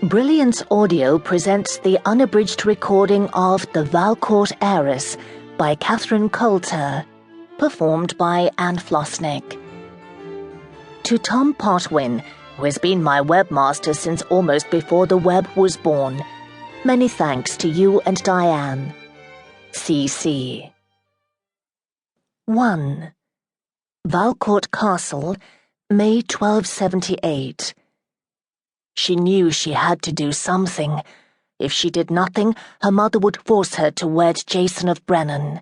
Brilliance Audio presents the unabridged recording of The Valcourt Heiress by Coulter, performed by Flosnik. To Tom Potwin, who has been my webmaster since almost before the web was born, many thanks to you and Diane. C.C. 1. Valcourt Castle, May 1278. She knew she had to do something. If she did nothing, her mother would force her to wed Jason of Brennan.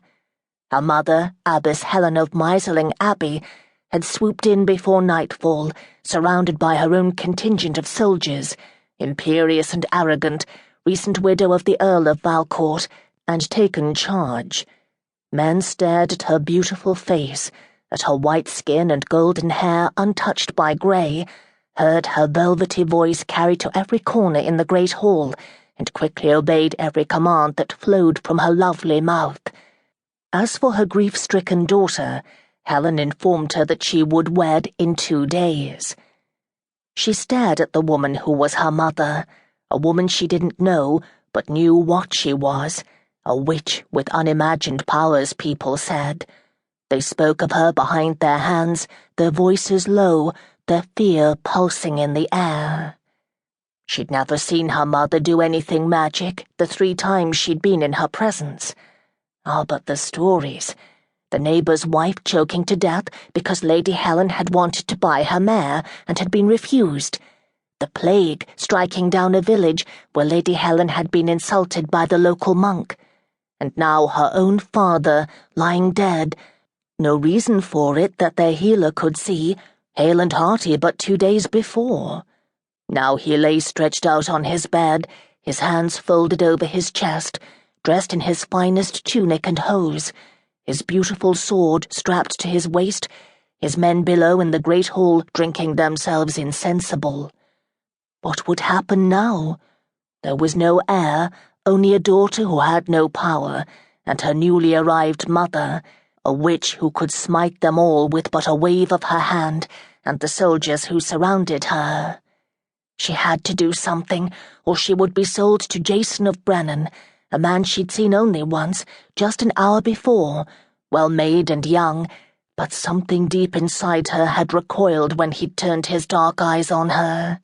Her mother, Abbess Helen of Miserling Abbey, had swooped in before nightfall, surrounded by her own contingent of soldiers, imperious and arrogant, recent widow of the Earl of Valcourt, and taken charge. Men stared at her beautiful face, at her white skin and golden hair untouched by grey, heard her velvety voice carried to every corner in the great hall, and quickly obeyed every command that flowed from her lovely mouth. As for her grief-stricken daughter, Helen informed her that she would wed in 2 days. She stared at the woman who was her mother, a woman she didn't know, but knew what she was, a witch with unimagined powers, people said. They spoke of her behind their hands, their voices low, their fear pulsing in the air. She'd never seen her mother do anything magic the 3 times she'd been in her presence. But the stories. The neighbour's wife choking to death because Lady Helen had wanted to buy her mare and had been refused. The plague striking down a village where Lady Helen had been insulted by the local monk. And now her own father lying dead. No reason for it that their healer could see, hale and hearty but 2 days before. Now he lay stretched out on his bed, his hands folded over his chest, dressed in his finest tunic and hose, his beautiful sword strapped to his waist, his men below in the great hall drinking themselves insensible. What would happen now? There was no heir, only a daughter who had no power, and her newly arrived mother, a witch who could smite them all with but a wave of her hand, and the soldiers who surrounded her. She had to do something, or she would be sold to Jason of Brennan, a man she'd seen only once, just an hour before, well-made and young, but something deep inside her had recoiled when he'd turned his dark eyes on her.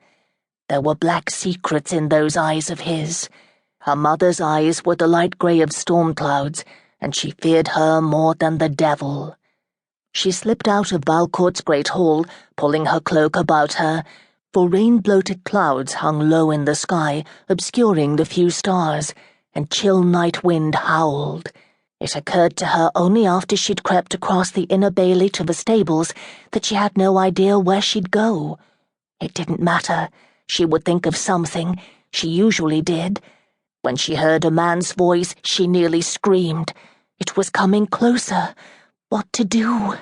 There were black secrets in those eyes of his. Her mother's eyes were the light grey of storm clouds, and she feared her more than the devil. She slipped out of Valcourt's great hall, pulling her cloak about her, for rain-bloated clouds hung low in the sky, obscuring the few stars, and chill night wind howled. It occurred to her only after she'd crept across the inner bailey to the stables that she had no idea where she'd go. It didn't matter. She would think of something. She usually did. When she heard a man's voice, she nearly screamed. It was coming closer. What to do?